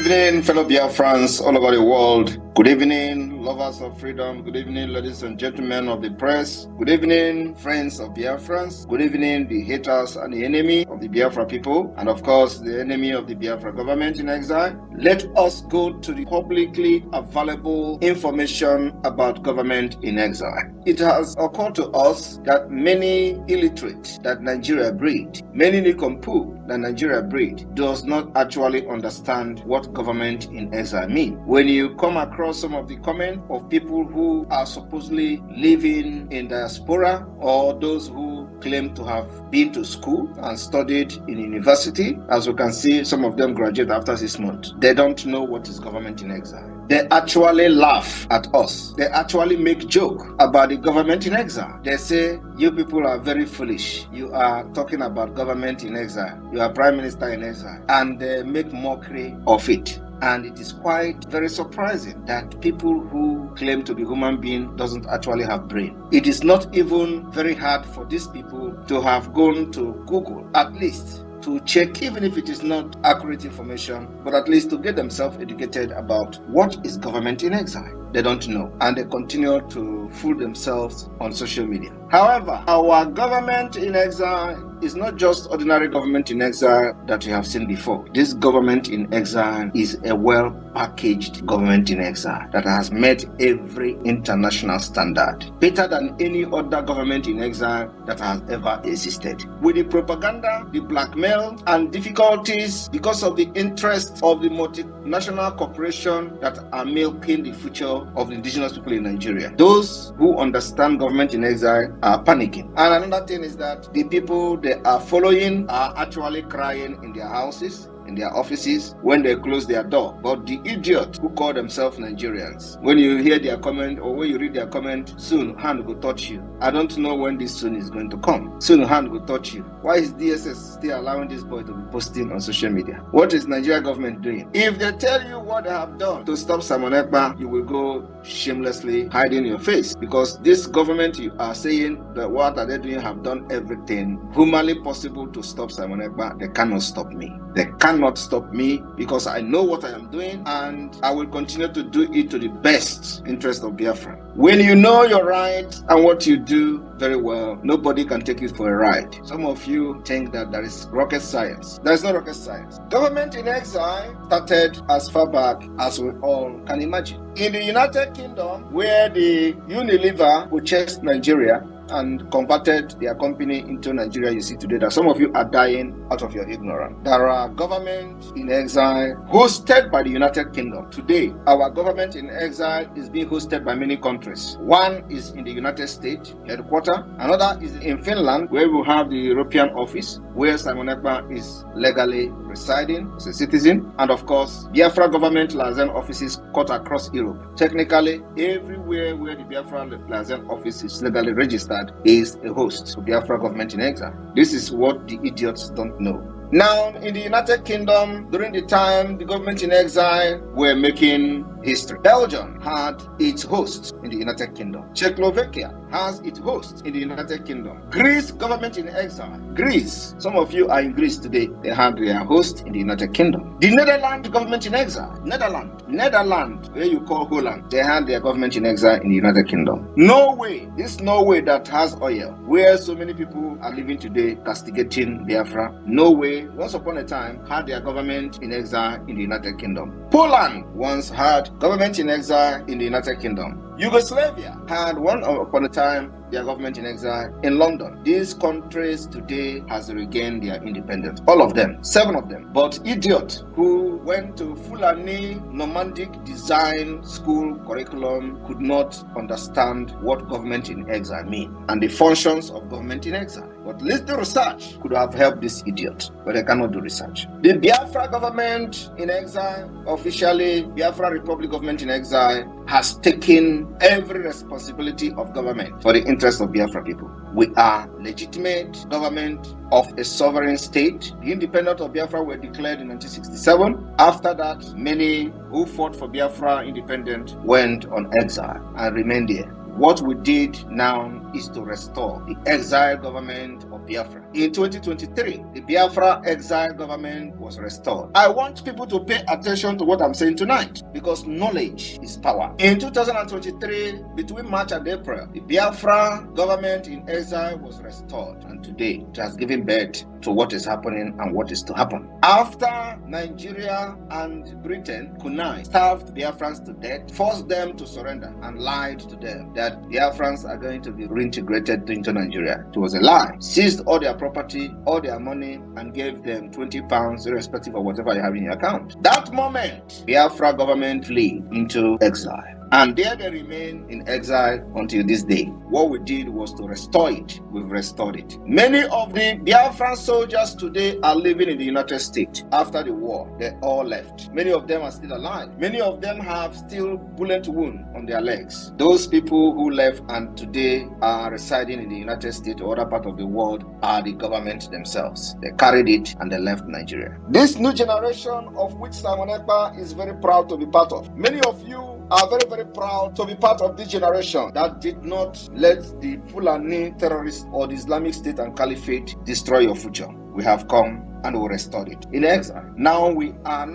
evening, fellow Biafrans all over the world. Good evening, lovers of freedom. Good evening, ladies and gentlemen of the press. Good evening, friends of Biafrans. Good evening, the haters and the enemy of the Biafra people. And of course, the enemy of the Biafra government in exile. Let us go to the publicly available information about government in exile. It has occurred to us that many illiterate that Nigeria breed, many nincompoop that Nigeria breed, does not actually understand what government in exile means. When you come across some of the comments of people who are supposedly living in diaspora or those who claim to have been to school and studied in university, as we can see, some of them graduate after 6 months. They don't know what is government in exile. They actually laugh at us. They actually make joke about the government in exile. They say, you people are very foolish. You are talking about government in exile. You are prime minister in exile. And they make mockery of it. And it is quite very surprising that people who claim to be human beings doesn't actually have brain. It is not even very hard for these people to have gone to Google, at least to check, even if it is not accurate information, but at least to get themselves educated about what is government in exile. They don't know, and they continue to fool themselves on social media. However, our government in exile is not just ordinary government in exile that we have seen before. This government in exile is a well-packaged government in exile that has met every international standard, better than any other government in exile that has ever existed. With the propaganda, the blackmail, and difficulties because of the interests of the multinational corporation that are milking the future of the indigenous people in Nigeria. Those who understand government in exile are panicking. And another thing is that the people they are following are actually crying in their houses, in their offices, when they close their door. But the idiots who call themselves Nigerians, when you hear their comment or when you read their comment, soon hand will touch you. I don't know when this soon is going to come. Soon hand will touch you. Why is DSS still allowing this boy to be posting on social media? What is Nigeria government doing? If they tell you what they have done to stop Simon Ekpa, you will go shamelessly hiding your face, because this government you are saying that what are they doing have done everything humanly possible to stop Simon Ekpa. They cannot stop me. They cannot stop me because I know what I am doing and I will continue to do it to the best interest of Biafra. When you know your rights and what you do very well, nobody can take you for a ride. Some of you think that there is rocket science. There is no rocket science. Government in exile started as far back as we all can imagine. In the United Kingdom, where the Unilever purchased Nigeria and converted their company into Nigeria, you see today that some of you are dying out of your ignorance. There are governments in exile hosted by the United Kingdom. Today, our government in exile is being hosted by many countries. One is in the United States headquarters. Another is in Finland, where we have the European office, where Simon Ekpa is legally residing as a citizen. And of course, Biafra government liaison offices cut across Europe. Technically, everywhere where the Biafra liaison office is legally registered is a host to Biafra government in exile. This is what the idiots don't know. Now, in the United Kingdom, during the time the government in exile were making history, Belgium had its host in the United Kingdom. Czechoslovakia has its host in the United Kingdom. Greece government in exile. Greece, some of you are in Greece today, they had their host in the United Kingdom. The Netherlands government in exile. Netherlands, where you call Holland, they had their government in exile in the United Kingdom. Norway, this Norway that has oil, where so many people are living today castigating Biafra. Norway, once upon a time, had their government in exile in the United Kingdom. Poland once had government in exile in the United Kingdom. Yugoslavia had one upon a time their government in exile in London. These countries today has regained their independence. All of them, 7 of them. But idiots who went to Fulani nomadic design school curriculum could not understand what government in exile means and the functions of government in exile. But little research could have helped this idiot, but they cannot do research. The Biafra government in exile, officially Biafra Republic government in exile, has taken every responsibility of government for the interest of Biafra people. We are legitimate government of a sovereign state. The independence of Biafra were declared in 1967. After that, many who fought for Biafra independence went on exile and remained there. What we did now is to restore the exile government of Biafra. In 2023, the Biafra exile government was restored. I want people to pay attention to what I'm saying tonight, because knowledge is power. In 2023, between March and April, the Biafra government in exile was restored, and today it has given birth to what is happening and what is to happen. After Nigeria and Britain connived, starved Biafrans to death, forced them to surrender, and lied to them that Biafrans are going to be reintegrated into Nigeria. It was a lie. Seized all their property, all their money, and gave them 20 pounds irrespective of whatever you have in your account. That moment, Biafra government flee into exile. And there they remain in exile until this day. What we did was to restore it. We've restored it. Many of the Biafran soldiers today are living in the United States. After the war, they all left. Many of them are still alive. Many of them have still bullet wound on their legs. Those people who left and today are residing in the United States or other part of the world are the government themselves. They carried it and they left Nigeria. This new generation, of which Simon Ekpa is very proud to be part of. Many of you are very, very proud to be part of this generation that did not let the Fulani terrorists or the Islamic State and Caliphate destroy your future. We have come and we restored it in exile. Now we are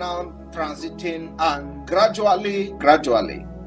transiting and gradually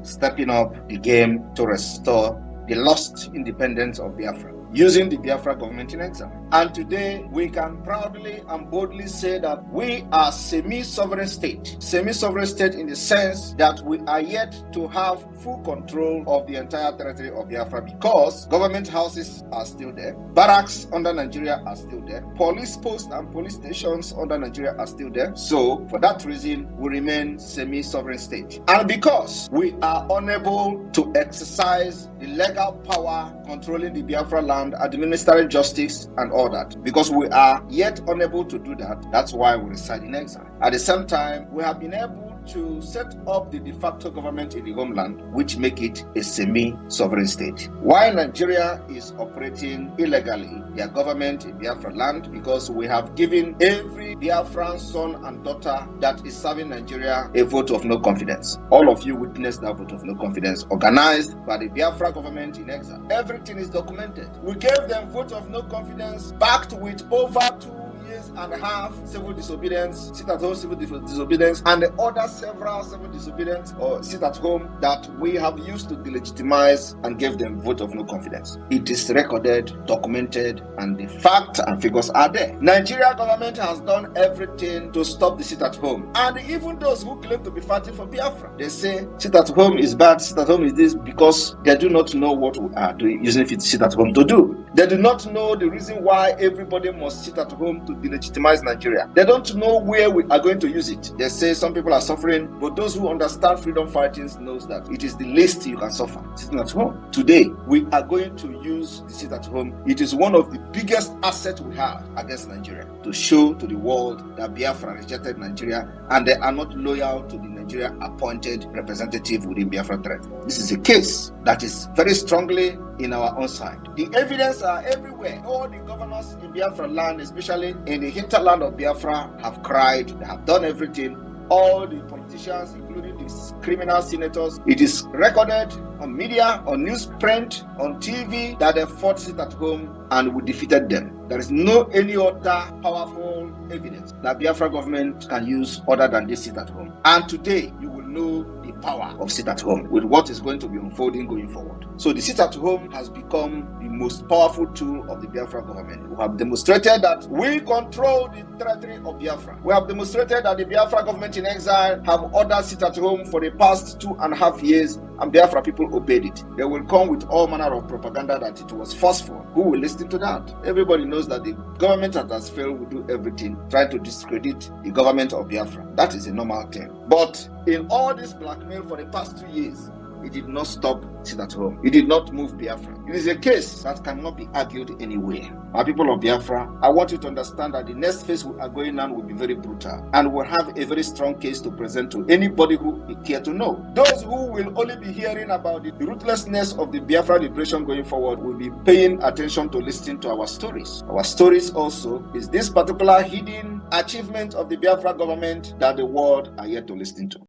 stepping up the game to restore the lost independence of Biafra, using the Biafra government in exile. And today we can proudly and boldly say that we are semi-sovereign state. Semi-sovereign state in the sense that we are yet to have full control of the entire territory of Biafra, because government houses are still there, barracks under Nigeria are still there, police posts and police stations under Nigeria are still there. So for that reason, we remain semi-sovereign state. And because we are unable to exercise the legal power controlling the Biafra land, administering justice and all that, because we are yet unable to do that, that's why we reside in exile. At the same time, we have been able to set up the de facto government in the homeland, which make it a semi-sovereign state. While Nigeria is operating illegally their government in Biafra land, because we have given every Biafran son and daughter that is serving Nigeria a vote of no confidence. All of you witnessed that vote of no confidence organized by the Biafra government in exile. Everything is documented. We gave them vote of no confidence backed with over 2.5 civil disobedience, sit-at-home civil disobedience, and the other several civil disobedience or sit-at-home that we have used to delegitimize and gave them vote of no confidence. It is recorded, documented, and the facts and figures are there. Nigeria government has done everything to stop the sit-at-home. And even those who claim to be fighting for Biafra, they say sit-at-home is bad, sit-at-home is this, because they do not know what we are doing, using sit-at-home to do. They do not know the reason why everybody must sit at home to delegitimize Nigeria. They don't know where we are going to use it. They say some people are suffering, but those who understand freedom fighting knows that it is the least you can suffer, sitting at home. Today, we are going to use the sit at home. It is one of the biggest assets we have against Nigeria, to show to the world that Biafra rejected Nigeria and they are not loyal to the Nigeria appointed representative within Biafra territory. This is a case that is very strongly in our own side. The evidence are everywhere. All the governors in Biafra land, especially in the hinterland of Biafra, have cried. They have done everything. All the politicians, including the criminal senators, it is recorded on media, on newsprint, on TV, that they fought sit at home and we defeated them. There is no any other powerful evidence that Biafra government can use other than this sit at home. And today, you will know the power of sit at home with what is going to be unfolding going forward. So the sit at home has become the most powerful tool of the Biafra government. We have demonstrated that we control the territory of Biafra. We have demonstrated that the Biafra government in exile have ordered sit at home for the past 2.5 years, and Biafra people obeyed it. They will come with all manner of propaganda that it was forceful. Who will listen to that? Everybody knows that the government that has failed will do everything, try to discredit the government of Biafra. That is a normal thing. But in all this blackmail for the past 2 years, it did not stop sit at home. It did not move Biafra. It is a case that cannot be argued anywhere. Our people of Biafra, I want you to understand that the next phase we are going on will be very brutal, and will have a very strong case to present to anybody who care to know. Those who will only be hearing about the ruthlessness of the Biafra liberation going forward will be paying attention to listening to our stories. Our stories also is this particular hidden achievement of the Biafra government that the world are yet to listen to.